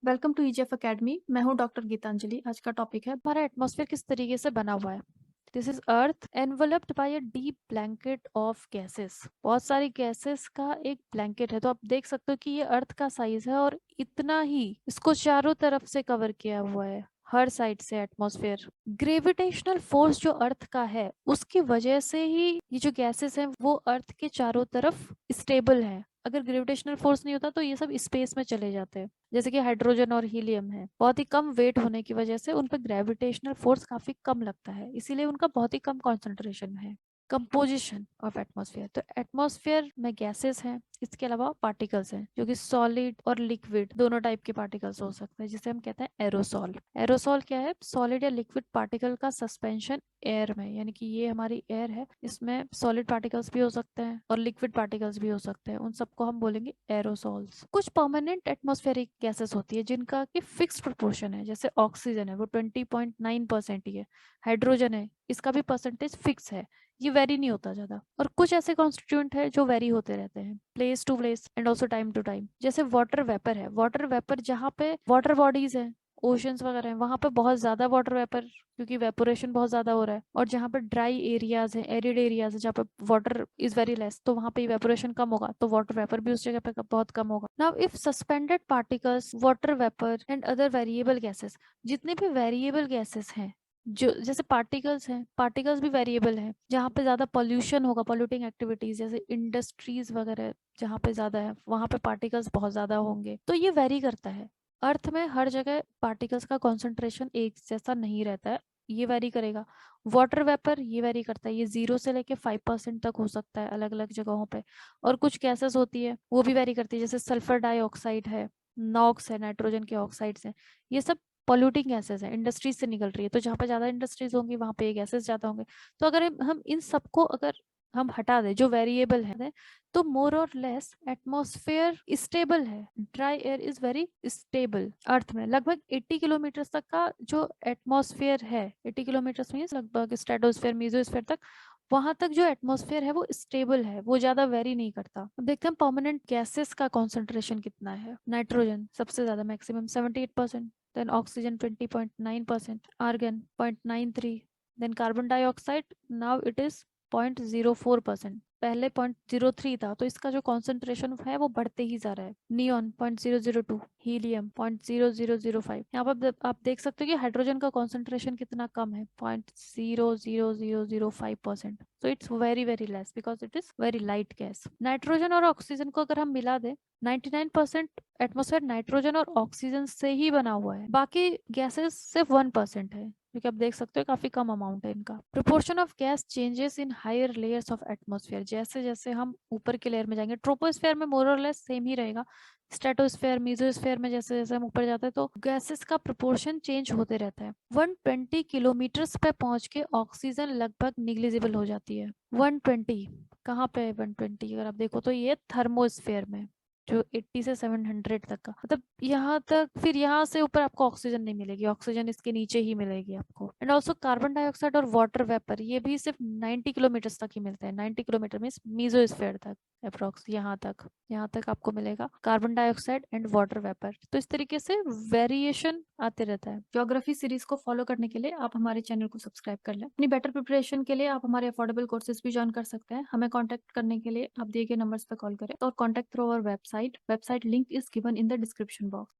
Welcome to EGF academy. मैं हूं doctor Geetanjali. आज का टॉपिक है हमारा एटमॉस्फेयर किस तरीके से बना हुआ है। This is earth enveloped by a deep blanket of gases. बहुत सारी गैसेस का एक ब्लैंकेट है, तो आप देख सकते हो कि ये अर्थ का साइज है और इतना ही इसको चारों तरफ से कवर किया हुआ है, हर साइड से एटमॉस्फेयर। ग्रेविटेशनल फोर्स जो अर्थ का है उसकी वजह से ही ये जो गैसेस हैं वो अर्थ के चारों तरफ स्टेबल है। अगर ग्रेविटेशनल फोर्स नहीं होता तो ये सब स्पेस में चले जाते हैं। जैसे कि हाइड्रोजन और हीलियम है, बहुत ही कम वेट होने की वजह से उन पर ग्रेविटेशनल फोर्स काफी कम लगता है, इसीलिए उनका बहुत ही कम कॉन्सेंट्रेशन है। कंपोजिशन ऑफ एटमॉस्फेयर, तो एटमॉस्फेयर में गैसेस हैं, इसके अलावा पार्टिकल्स हैं जो कि सॉलिड और लिक्विड दोनों टाइप के पार्टिकल्स हो सकते हैं, जिसे हम कहते हैं एरोसॉल। एरोसॉल क्या है? सॉलिड या लिक्विड पार्टिकल का सस्पेंशन एयर में, यानी कि ये हमारी एयर है, इसमें सॉलिड पार्टिकल्स भी हो सकते हैं और लिक्विड पार्टिकल्स भी हो सकते हैं, उन सबको हम बोलेंगे एरोसॉल्स। कुछ परमानेंट एटमॉस्फेरिक गैसेस होती है जिनका कि फिक्स प्रोपोर्शन है, जैसे ऑक्सीजन है वो 20.9% ही है, हाइड्रोजन है इसका भी परसेंटेज फिक्स है, ये वेरी नहीं होता ज्यादा। और कुछ ऐसे कॉन्स्टिट्यूएंट है जो वेरी होते रहते हैं place to place and also time to time. जैसे वाटर वेपर है, वाटर वेपर जहाँ पे वाटर बॉडीज है, ओशंस वगैरह हैं, वहां पे बहुत ज्यादा वाटर वेपर, क्योंकि वेपोरेशन बहुत ज्यादा हो रहा है। और जहाँ पे ड्राई एरियाज है, एरिड एरियाज है, जहाँ पे वाटर इज वेरी लेस, तो वहां पे वेपोरेशन कम होगा, तो वाटर वेपर भी उस जगह पे बहुत कम होगा। Now if suspended particles, water vapour and other variable gases, जितने भी वेरिएबल गैसेस हैं, जो जैसे पार्टिकल्स हैं, पार्टिकल्स भी वेरिएबल हैं, जहाँ पे ज्यादा पॉल्यूशन होगा, पॉल्यूटिंग एक्टिविटीज जैसे इंडस्ट्रीज वगैरह जहाँ पे ज्यादा है, वहां पे पार्टिकल्स बहुत ज्यादा होंगे, तो ये वेरी करता है। अर्थ में हर जगह पार्टिकल्स का कॉन्सेंट्रेशन एक जैसा नहीं रहता है, ये वेरी करेगा। वाटर वेपर ये वेरी करता है, ये 0 से लेके 5% तक हो सकता है अलग अलग जगहों पे। और कुछ गैसेस होती है वो भी वेरी करती है, जैसे सल्फर डाइऑक्साइड है, नॉक्स है, नाइट्रोजन के ऑक्साइड्स हैं, ये सब पॉल्यूटिंग गैसेस है, इंडस्ट्रीज से निकल रही है, तो जहाँ पे ज्यादा इंडस्ट्रीज होंगी वहां पे ये गैसेस ज्यादा होंगे। तो अगर हम इन सबको अगर हम हटा दें जो वेरिएबल है, तो मोर और लेस एटमॉस्फेयर स्टेबल है। Dry air is very stable. अर्थ में लगभग 80 किलोमीटर तक का जो एटमॉस्फेयर है, 80 किलोमीटर मीन्स लगभग स्ट्रेटोस्फेयर मेसोस्फेयर तक, वहां तक जो एटमॉस्फेयर है वो स्टेबल है, वो ज्यादा वेरी नहीं करता। अब देखते हैं परमानेंट गैसेस का कॉन्सेंट्रेशन कितना है। नाइट्रोजन सबसे ज्यादा, maximum 78%, then oxygen 20.9%, argon 0.93, then carbon dioxide now it is 0.04%, पहले 0.03 था, तो इसका जो कॉन्सेंट्रेशन है वो बढ़ते ही जा रहा है। Neon 0.002, helium 0.0005। यहाँ पर आप देख सकते हो कि हाइड्रोजन का कॉन्सेंट्रेशन कितना कम है, 0.00005%। So it's very very less because it is very light gas. Nitrogen और ऑक्सीजन को अगर हम मिला दें, 99% एटमॉस्फेयर नाइट्रोजन और ऑक्सीजन से ही बना हुआ है, बाकी गैसेस सिर्फ 1% है, क्योंकि आप देख सकते हो काफी कम अमाउंट है इनका। Proportion of gas changes in higher layers of atmosphere, जैसे जैसे हम ऊपर के लेयर में जाएंगे, ट्रोपोस्फेयर में मोर और लेस सेम ही रहेगा, स्ट्रेटोस्फेयर मेसोस्फेयर में जैसे जैसे हम ऊपर जाते हैं तो गैसेस का प्रोपोर्शन चेंज होते रहता है। 120 किलोमीटर पे पहुंच के ऑक्सीजन लगभग निग्लिजिबल हो जाती है। 120 कहाँ पे है? 120 अगर आप देखो तो ये थर्मोस्फेयर में, जो 80 से 700 तक का, मतलब यहाँ तक, फिर यहाँ से ऊपर आपको ऑक्सीजन नहीं मिलेगी, ऑक्सीजन इसके नीचे ही मिलेगी आपको। एंड ऑल्सो कार्बन डाइऑक्साइड और वाटर वेपर ये भी सिर्फ 90 किलोमीटर तक ही मिलते हैं, 90 किलोमीटर मीन्स मीजोस्फेयर तक अप्रोक्स, यहाँ तक आपको मिलेगा carbon dioxide and water vapour. तो इस तरीके से वेरिएशन आते रहता है। ज्योग्राफी सीरीज को फॉलो करने के लिए आप हमारे चैनल को सब्सक्राइब कर लें। अपनी बेटर प्रिपरेशन के लिए आप हमारे अफोर्डेबल कोर्सेज भी ज्वाइन कर सकते हैं। हमें कॉन्टैक्ट करने के लिए आप दिए गए नंबर्स पर कॉल करें और contact through our website link is given in the description box.